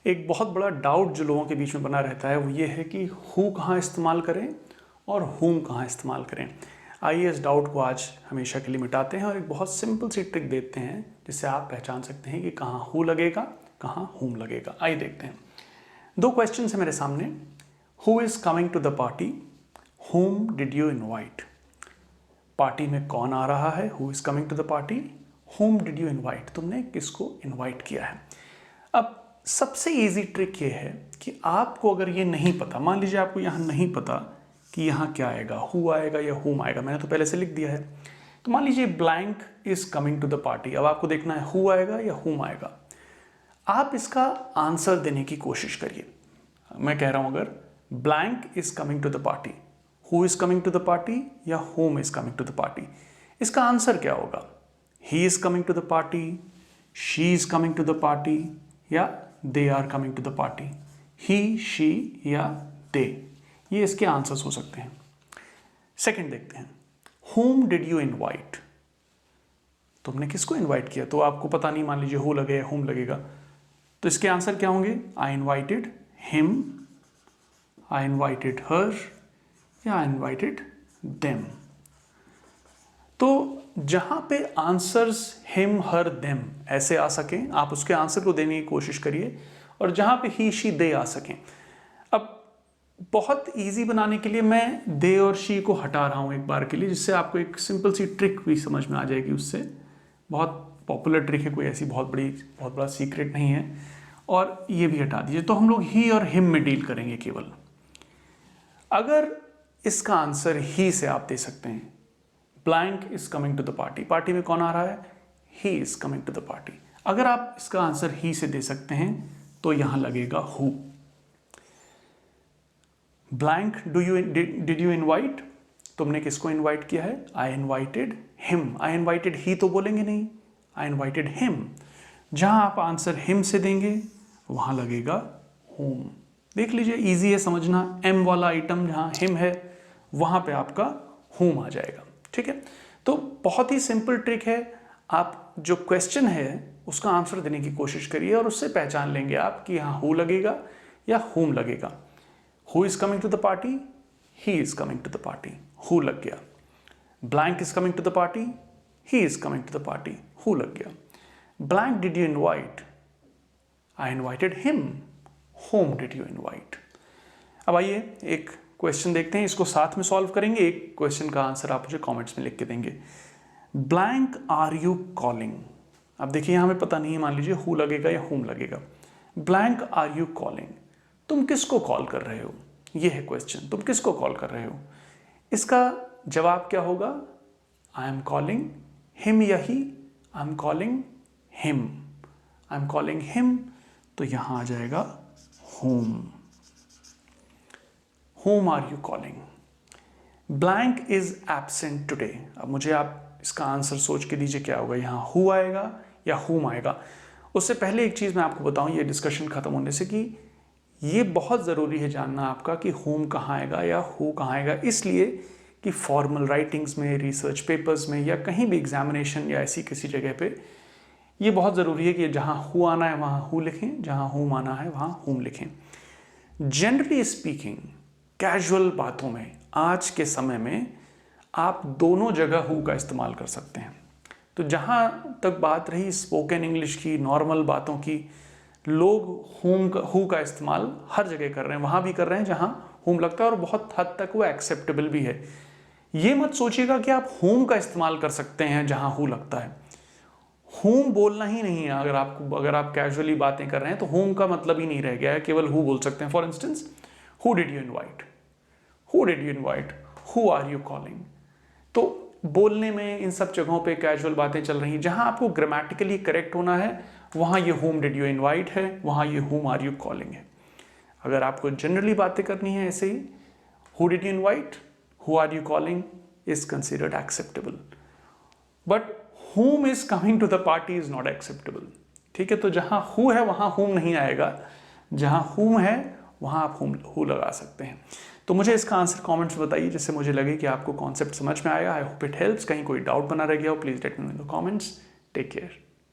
एक बहुत बड़ा डाउट जो लोगों के बीच में बना रहता है वो ये है कि हु कहाँ इस्तेमाल करें और whom कहाँ इस्तेमाल करें। आइए इस डाउट को आज हमेशा के लिए मिटाते हैं और एक बहुत सिंपल सी ट्रिक देते हैं जिससे आप पहचान सकते हैं कि कहाँ who लगेगा, कहाँ whom लगेगा। आइए देखते हैं। दो क्वेश्चन है मेरे सामने। Who is coming to the party? Whom did you invite? Party में कौन आ रहा है? Who is coming to the party? Whom did you invite? तुमने किसको इनवाइट किया है? अब सबसे इजी ट्रिक ये है कि आपको अगर ये नहीं पता, मान लीजिए आपको यहाँ नहीं पता कि यहाँ क्या आएगा, हु आएगा या हुम आएगा, मैंने तो पहले से लिख दिया है। तो मान लीजिए blank is coming to the party. अब आपको देखना है हु आएगा या हुम आएगा। आप इसका आंसर देने की कोशिश करिए। मैं कह रहा हूँ अगर blank is coming to the party, who is coming to the party या whom is coming to the party, इसका आंसर क्या होगा? He is coming to the party, she is coming to the party या they are coming to the party. He, she या they, ये इसके answers हो सकते हैं। सेकंड देखते हैं, whom did you invite? तुमने किसको इनवाइट किया? तो आपको पता नहीं, मान लीजिए हु लगे या whom लगेगा, तो इसके आंसर क्या होंगे? I invited him, I invited her या आई इन्वाइटेड देम। तो जहां पे आंसर्स हिम, हर, देम ऐसे आ सकें, आप उसके आंसर को देने की कोशिश करिए, और जहां पे ही, शी, दे आ सकें। अब बहुत इजी बनाने के लिए मैं दे और शी को हटा रहा हूं एक बार के लिए, जिससे आपको एक सिंपल सी ट्रिक भी समझ में आ जाएगी। उससे बहुत पॉपुलर ट्रिक है, कोई ऐसी बहुत बड़ा सीक्रेट नहीं है। और ये भी हटा दीजिए। तो हम लोग ही और हिम में डील करेंगे केवल। अगर इसका आंसर ही से आप दे सकते हैं, blank is coming to the party, party में कौन आ रहा है? He is coming to the party. अगर आप इसका आंसर ही से दे सकते हैं तो यहां लगेगा who. Blank did you invite, तुमने किसको इनवाइट किया है? I invited him. I invited he तो बोलेंगे नहीं, आई इनवाइटेड हिम। जहां आप आंसर हिम से देंगे वहां लगेगा होम। देख लीजिए, इजी है समझना। एम वाला आइटम जहां हिम है वहां पे आपका होम आ जाएगा। ठीक है, तो बहुत ही सिंपल ट्रिक है। आप जो क्वेश्चन है उसका आंसर देने की कोशिश करिए और उससे पहचान लेंगे आप कि यहाँ हु लगेगा या होम लगेगा। Who is coming to the party, he is coming to the party, who लग गया। Blank is coming to the party, he is coming to the party, who लग गया। Blank did you invite, I invited him, whom did you invite. अब आइए एक question देखते हैं, इसको साथ में सॉल्व करेंगे। एक क्वेश्चन का आंसर आप मुझे कमेंट्स में लिख के देंगे। Blank are you calling. अब देखिए यहाँ हमें पता नहीं है, मान लीजिए हु लगेगा या हुम लगेगा। ब्लैंक आर यू कॉलिंग, तुम किसको कॉल कर रहे हो? ये है क्वेश्चन, तुम किसको कॉल कर रहे हो? इसका जवाब क्या होगा? आई एम कॉलिंग हिम या he, I am calling him, I am calling him. तो यहां आ जाएगा whom. Whom are you calling? Blank is absent today. अब मुझे आप इसका आंसर सोच के दीजिए क्या होगा। यहाँ who आएगा या whom आएगा। उससे पहले एक चीज़ मैं आपको बताऊँ, ये डिस्कशन खत्म होने से, कि ये बहुत ज़रूरी है जानना आपका कि whom कहाँ आएगा या who कहाँ आएगा। इसलिए कि फॉर्मल राइटिंग्स में, रिसर्च पेपर्स में या कहीं भी एग्जामिनेशन या ऐसी किसी जगह पे ये बहुत ज़रूरी है कि जहाँ who आना है वहाँ who लिखें, जहाँ whom आना है वहाँ whom लिखें। जनरली स्पीकिंग, कैजुअल बातों में आज के समय में आप दोनों जगह हु का इस्तेमाल कर सकते हैं। तो जहाँ तक बात रही स्पोकन इंग्लिश की, नॉर्मल बातों की, लोग हु का इस्तेमाल हर जगह कर रहे हैं। वहाँ भी कर रहे हैं जहाँ हुम लगता है और बहुत हद तक वो एक्सेप्टेबल भी है। ये मत सोचिएगा कि आप हुम का इस्तेमाल कर सकते हैं जहाँ हु लगता है। हुम बोलना ही नहीं है। अगर आप कैजुअली बातें कर रहे हैं तो हुम का मतलब ही नहीं रह गया है, केवल हु बोल सकते हैं। For instance, who did you invite, who did you invite, who are you calling. तो बोलने में इन सब जगहों पे कैजुअल बातें चल रही हैं। जहां आपको ग्रामेटिकली करेक्ट होना है वहां ये हुम डिड यू इनवाइट है, वहां ये हुम आर यू कॉलिंग है। अगर आपको जनरली बातें करनी है ऐसे ही, who did you invite, who are you calling is considered acceptable, but whom is coming to the party is not acceptable। ठीक है, तो जहां हु है वहां whom नहीं आएगा, जहां whom है वहां आप who लगा सकते हैं। तो मुझे इसका आंसर कमेंट्स बताइए, जिससे मुझे लगे कि आपको कॉन्सेप्ट समझ में आया। I hope it helps. कहीं कोई डाउट बना रह गया हो, please let me know in the comments. Take care.